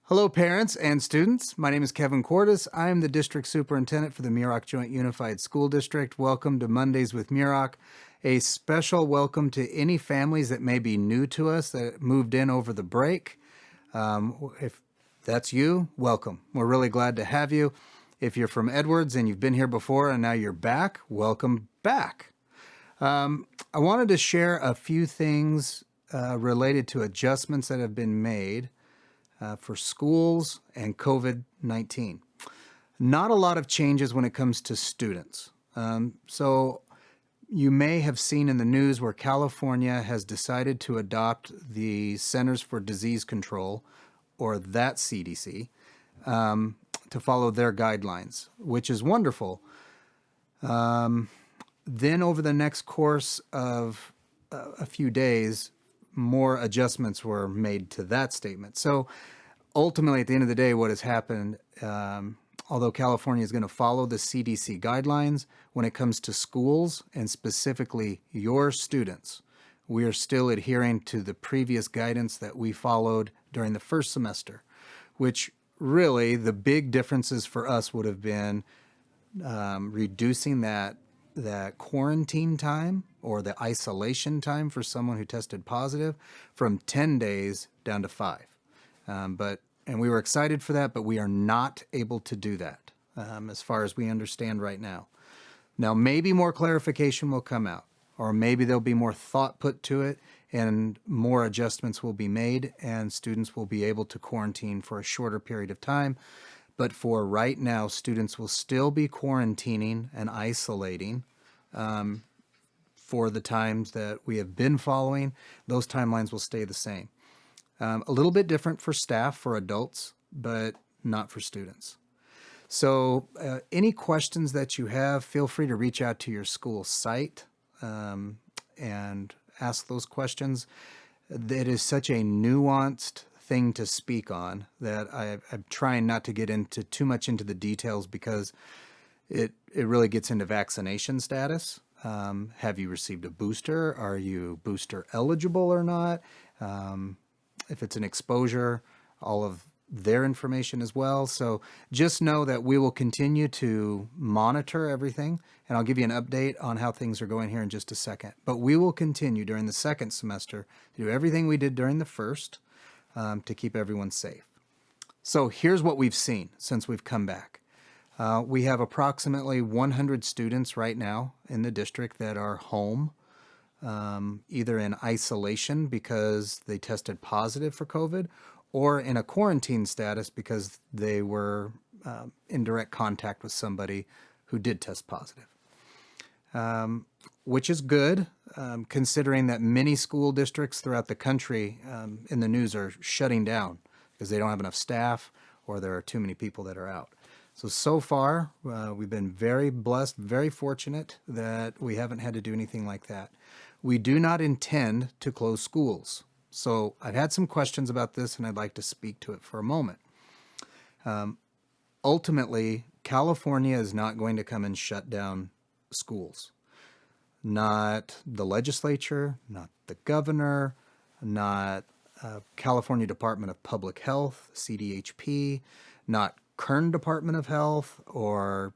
Hello, parents and students. My name is Kevin Cordes. I am the district superintendent for the Muroc Joint Unified School District. Welcome to Mondays with Muroc. A special welcome to any families that may be new to us that moved in over the break. If that's you, welcome. We're really glad to have you. If you're from Edwards and you've been here before and now you're back, welcome back. I wanted to share a few things related to adjustments that have been made for schools and COVID-19. Not a lot of changes when it comes to students. So you may have seen in the news where California has decided to adopt the Centers for Disease Control, or that CDC, to follow their guidelines, which is wonderful. Then over the next course of a few days, more adjustments were made to that statement. So ultimately, at the end of the day, what has happened, although California is going to follow the CDC guidelines, when it comes to schools and specifically your students, we are still adhering to the previous guidance that we followed during the first semester, which really the big differences for us would have been reducing that quarantine time or the isolation time for someone who tested positive from 10 days down to 5. And we were excited for that, but we are not able to do that as far as we understand right now. Now, maybe more clarification will come out, or maybe there'll be more thought put to it and more adjustments will be made and students will be able to quarantine for a shorter period of time. But for right now, students will still be quarantining and isolating for the times that we have been following. Those timelines will stay the same. A little bit different for staff, for adults, but not for students. So any questions that you have, feel free to reach out to your school site and ask those questions. It is such a nuanced thing to speak on that I'm trying not to get into too much into the details because it really gets into vaccination status. Have you received a booster? Are you booster eligible or not? If it's an exposure, all of their information as well. So just know that we will continue to monitor everything, and I'll give you an update on how things are going here in just a second. But we will continue during the second semester to do everything we did during the first to keep everyone safe. So here's what we've seen since we've come back. We have approximately 100 students right now in the district that are home, either in isolation because they tested positive for COVID or in a quarantine status because they were in direct contact with somebody who did test positive, which is good considering that many school districts throughout the country in the news are shutting down because they don't have enough staff or there are too many people that are out. So far, we've been very blessed, very fortunate that we haven't had to do anything like that. We do not intend to close schools. So I've had some questions about this and I'd like to speak to it for a moment. Ultimately, California is not going to come and shut down schools. Not the legislature, not the governor, not California Department of Public Health, CDHP, not Kern Department of Health or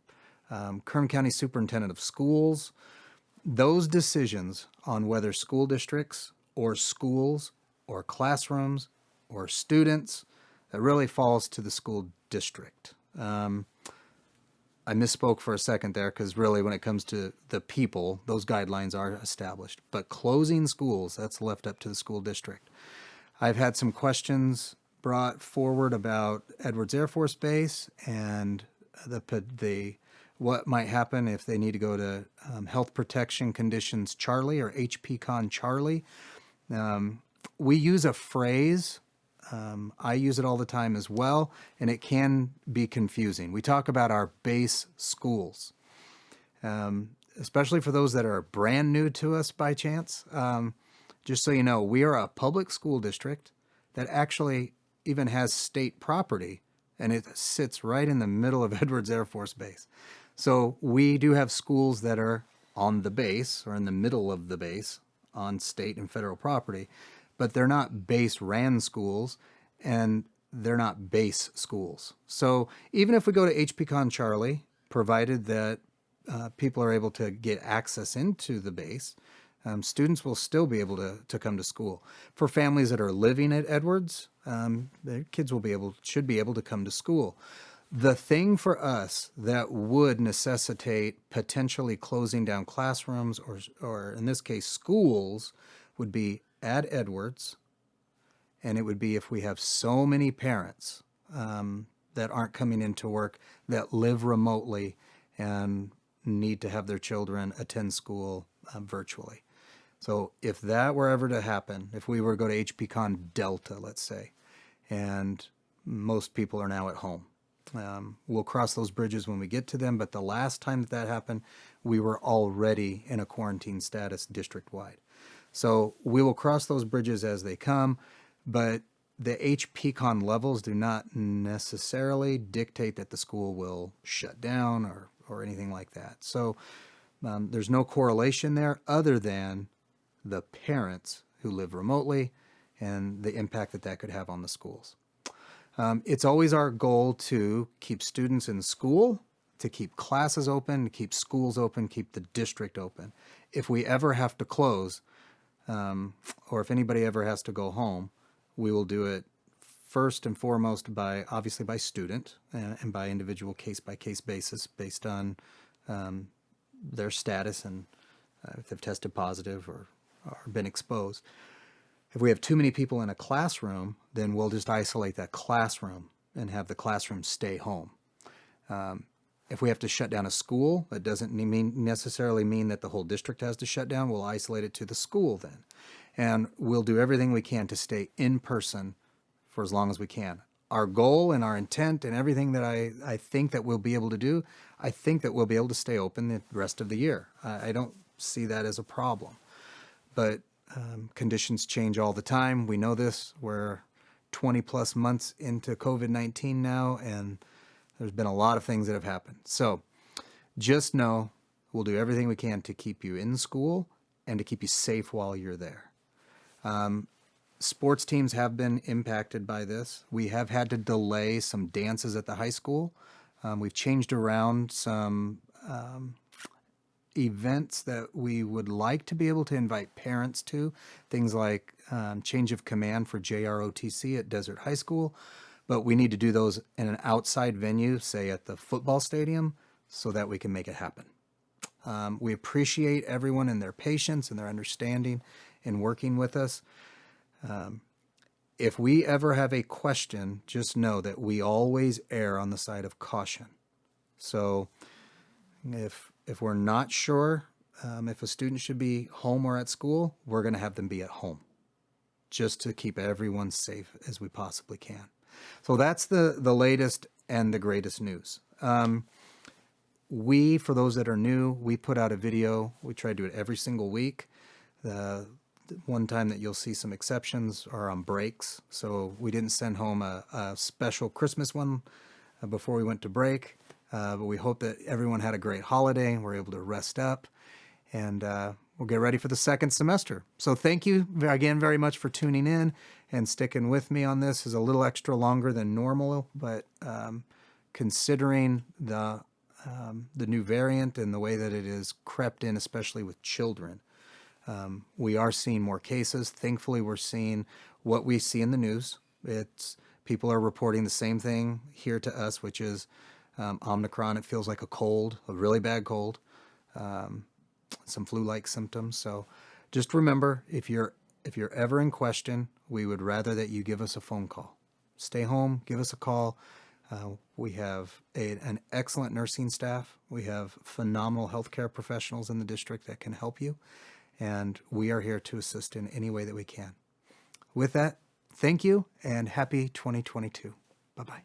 Kern County Superintendent of Schools. Those decisions on whether school districts or schools or classrooms or students, that really falls to the school district. I misspoke for a second there because really when it comes to the people, those guidelines are established. But closing schools, that's left up to the school district. I've had some questions brought forward about Edwards Air Force Base and the what might happen if they need to go to Health Protection Conditions Charlie or HPCon Charlie. We use a phrase, I use it all the time as well, and it can be confusing. We talk about our base schools, especially for those that are brand new to us by chance. Just so you know, we are a public school district that actually even has state property, and it sits right in the middle of Edwards Air Force Base. So we do have schools that are on the base or in the middle of the base on state and federal property, but they're not base ran schools, and they're not base schools. So even if we go to HPCon Charlie, provided that people are able to get access into the base, students will still be able to come to school. For families that are living at Edwards, their kids should be able to come to school. The thing for us that would necessitate potentially closing down classrooms or in this case schools would be at Edwards, and it would be if we have so many parents that aren't coming into work that live remotely and need to have their children attend school virtually. So if that were ever to happen, if we were to go to HPCon Delta, let's say, and most people are now at home, we'll cross those bridges when we get to them. But the last time that happened, we were already in a quarantine status district-wide. So we will cross those bridges as they come, but the HPCon levels do not necessarily dictate that the school will shut down or anything like that. So there's no correlation there other than the parents who live remotely and the impact that could have on the schools. It's always our goal to keep students in school, to keep classes open, to keep schools open, keep the district open. If we ever have to close, or if anybody ever has to go home, we will do it first and foremost obviously by student and by individual case-by-case basis based on their status and if they've tested positive or been exposed. If we have too many people in a classroom, then we'll just isolate that classroom and have the classroom stay home. If we have to shut down a school, that doesn't necessarily mean that the whole district has to shut down. We'll isolate it to the school then. And we'll do everything we can to stay in person for as long as we can. Our goal and our intent and everything that I think that we'll be able to do, I think that we'll be able to stay open the rest of the year. I don't see that as a problem. But conditions change all the time. We know this. We're 20 plus months into COVID-19 now, and there's been a lot of things that have happened. So just know we'll do everything we can to keep you in school and to keep you safe while you're there. Sports teams have been impacted by this. We have had to delay some dances at the high school. We've changed around some events that we would like to be able to invite parents to, things like change of command for JROTC at Desert High School, but we need to do those in an outside venue, say at the football stadium, so that we can make it happen. We appreciate everyone and their patience and their understanding in working with us. If we ever have a question, just know that we always err on the side of caution. So if we're not sure if a student should be home or at school, we're going to have them be at home just to keep everyone safe as we possibly can. So that's the latest and the greatest news. For those that are new, we put out a video. We try to do it every single week. The one time that you'll see some exceptions are on breaks. So we didn't send home a special Christmas one before we went to break. But we hope that everyone had a great holiday and we're able to rest up. And we'll get ready for the second semester. So thank you again very much for tuning in and sticking with me on this. Is a little extra longer than normal, but considering the new variant and the way that it is crept in, especially with children, we are seeing more cases. Thankfully, we're seeing what we see in the news. People are reporting the same thing here to us, which is Omicron. It feels like a cold, a really bad cold, some flu-like symptoms. So just remember, if you're ever in question, we would rather that you give us a phone call. Stay home, give us a call. We have an excellent nursing staff. We have phenomenal healthcare professionals in the district that can help you. And we are here to assist in any way that we can. With that, thank you and happy 2022. Bye-bye.